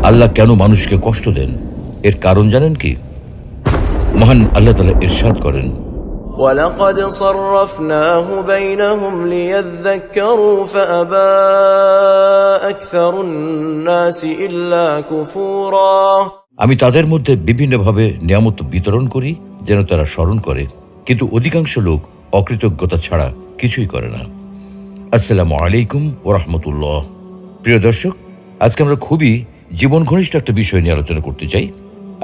আল্লাহ কেন মানুষকে কষ্ট দেন, এর কারণ জানেন কি? মহান আল্লাহ তাআলা ইরশাদ করেন, وَلَقَدْ صَرَّفْنَاهُ بَيْنَهُمْ لِيَذَّكَّرُوا فَأَبَى أَكْثَرُ النَّاسِ إِلَّا كُفُورًا। আমি তাদের মধ্যে বিভিন্নভাবে নিয়ামত বিতরণ করি যেন তারা স্মরণ করে, কিন্তু অধিকাংশ লোক অকৃতজ্ঞতা ছাড়া কিছুই করে না। আসসালামু আলাইকুম ওয়া রাহমাতুল্লাহ। প্রিয় দর্শক, আজকে আমরা খুবই জীবন ঘনিষ্ঠ একটা বিষয় নিয়ে আলোচনা করতে চাই।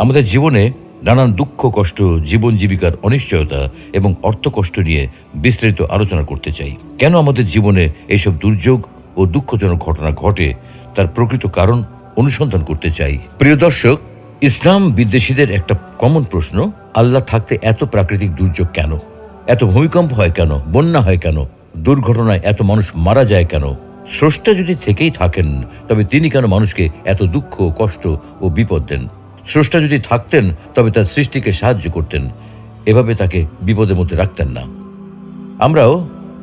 আমাদের জীবনে নানান দুঃখ কষ্ট, জীবন জীবিকার অনিশ্চয়তা এবং অর্থ কষ্ট নিয়ে বিস্তারিত আলোচনা করতে চাই। কেন আমাদের জীবনে এইসব দুর্যোগ ও দুঃখজনক ঘটনা ঘটে, তার প্রকৃত কারণ অনুসন্ধান করতে চাই। প্রিয় দর্শক, ইসলাম বিদ্বেষীদের একটা কমন প্রশ্ন, আল্লাহ থাকতে এত প্রাকৃতিক দুর্যোগ কেন? এত ভূমিকম্প হয় কেন? বন্যা হয় কেন? দুর্ঘটনায় এত মানুষ মারা যায় কেন? স্রষ্টা যদি থেকেই থাকেন, তবে তিনি কেন মানুষকে এত দুঃখ, কষ্ট ও বিপদ দেন? স্রষ্টা যদি থাকতেন, তবে তার সৃষ্টিকে সাহায্য করতেন, এভাবে তাকে বিপদের মধ্যে রাখতেন না। আমরাও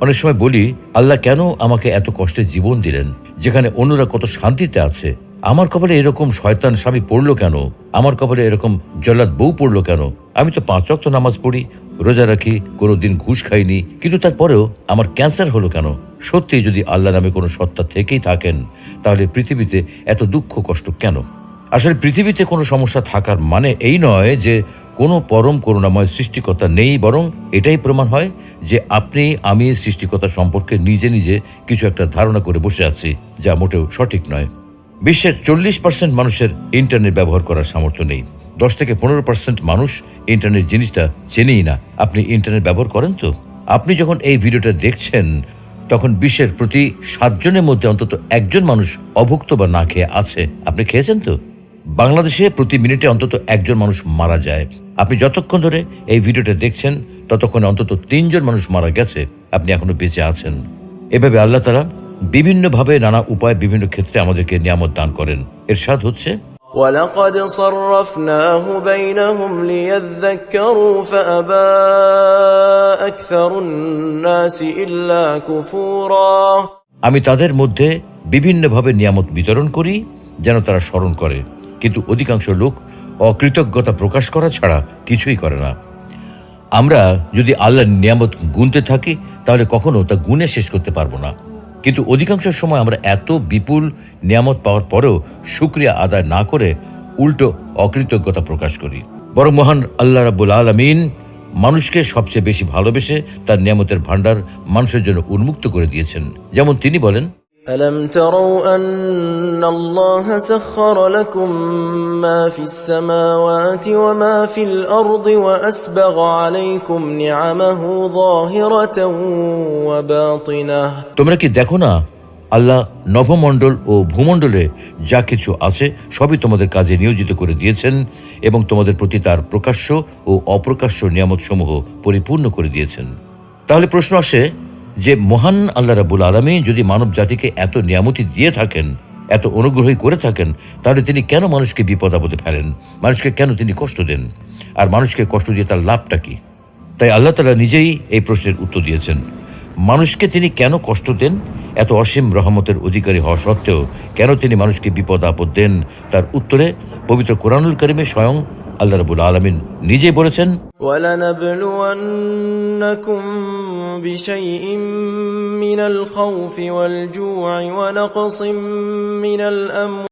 অনেক সময় বলি, আল্লাহ কেন আমাকে এত কষ্টের জীবন দিলেন, যেখানে অন্যরা কত শান্তিতে আছে? আমার কপালে এরকম শয়তান স্বামী পড়লো কেন? আমার কপালে এরকম জল্লাদ বউ পড়লো কেন? আমি তো 5 ওয়াক্ত নামাজ পড়ি, রোজা রাখি, কোনোদিন ঘুষ খাইনি, কিন্তু তারপরেও আমার ক্যান্সার হলো কেন? সত্যি যদি আল্লাহ নামে কোনো সত্তা থেকেই থাকেন, তাহলে পৃথিবীতে এত দুঃখ কষ্ট কেন? আসলে পৃথিবীতে কোনো সমস্যা থাকার মানে এই নয় যে কোনো পরম করুণাময় সৃষ্টিকর্তা নেই, বরং এটাই প্রমাণ হয় যে আপনি আমি সৃষ্টিকর্তা সম্পর্কে নিজে নিজে কিছু একটা ধারণা করে বসে আছি, যা মোটেও সঠিক নয়। বিশ্বের 40% মানুষের ইন্টারনেট ব্যবহার করার সামর্থ্য নেই। 10 থেকে 15% মানুষ ইন্টারনেট জিনিসটা চেনেই না। আপনি ইন্টারনেট ব্যবহার করেন তো? আপনি যখন এই ভিডিওটা দেখছেন, তখন বিশ্বের প্রতি 7 জনের মধ্যে অন্তত 1 জন মানুষ অভুক্ত বা না খেয়ে আছে। আপনি খেয়েছেন তো? বাংলাদেশে প্রতি মিনিটে অন্তত 1 জন মানুষ মারা যায়। আপনি যতক্ষণ ধরে এই ভিডিওটা দেখছেন, ততক্ষণে অন্তত 3 জন মানুষ মারা গেছে। আপনি এখনো বেঁচে আছেন। এভাবে আল্লাহ তাআলা বিভিন্নভাবে, নানা উপায়ে, বিভিন্ন ক্ষেত্রে আমাদেরকে নিয়ামত দান করেন। ইরশাদ হচ্ছে, وَلَقَدْ صَرَّفْنَاهُ بَيْنَهُمْ لِيَذَّكَّرُوا فَأَبَى أَكْثَرُ النَّاسِ إِلَّا كُفُورًا। আমি তাদের মধ্যে বিভিন্নভাবে নিয়ামত বিতরণ করি যেন তারা স্মরণ করে, কিন্তু অধিকাংশ লোক অকৃতজ্ঞতা প্রকাশ করা ছাড়া কিছুই করে না। আমরা যদি আল্লাহর নিয়ামত গুনতে থাকি, তাহলে কখনো তা গুণে শেষ করতে পারবো না। কিন্তু অধিকাংশ সময় আমরা এত বিপুল নিয়ামত পাওয়ার পরেও শুকরিয়া আদায় না করে উল্টো অকৃতজ্ঞতা প্রকাশ করি। বরং মহান আল্লাহ রাব্বুল আলামিন মানুষকে সবচেয়ে বেশি ভালোবেসে তার নিয়ামতের ভান্ডার মানুষের জন্য উন্মুক্ত করে দিয়েছেন। যেমন তিনি বলেন, أَلَمْ تَرَوْا أَنَّ اللَّهَ سَخَّرَ لَكُم مَّا فِي السَّمَاوَاتِ وَمَا فِي الْأَرْضِ وَأَسْبَغَ عَلَيْكُمْ نِعَمَهُ ظَاهِرَةً وَبَاطِنَةً। তোমরা কি দেখো না, আল্লাহ নভমণ্ডল ও ভূমণ্ডলে যা কিছু আছে সবই তোমাদের কাজে নিয়োজিত করে দিয়েছেন এবং তোমাদের প্রতি তার প্রকাশ্য ও অপ্রকাশ্য নিয়ামতসমূহ পরিপূর্ণ করে দিয়েছেন। তাহলে প্রশ্ন আসে যে মহান আল্লাহ রাব্বুল আলামিন যদি মানব জাতিকে এত নিয়ামতি দিয়ে থাকেন, এত অনুগ্রহই করে থাকেন, তাহলে তিনি কেন মানুষকে বিপদ আপদে ফেলেন? মানুষকে কেন তিনি কষ্ট দেন? আর মানুষকে কষ্ট দিয়ে তার লাভটা কি? তাই আল্লাহ তাআলা নিজেই এই প্রশ্নের উত্তর দিয়েছেন। মানুষকে তিনি কেন কষ্ট দেন? এত অসীম রহমতের অধিকারী হওয়া সত্ত্বেও কেন তিনি মানুষকে বিপদ আপদ দেন? তার উত্তরে পবিত্র কোরআনুল কারিমে স্বয়ং আল্লাহ রাব্বুল আলামিন নিজেই বলেছেন, وَلَنَبْلُوَنَّكُمْ بِشَيْءٍ مِّنَ الْخَوْفِ وَالْجُوعِ وَنَقْصٍ مِّنَ الْأَمْوَالِ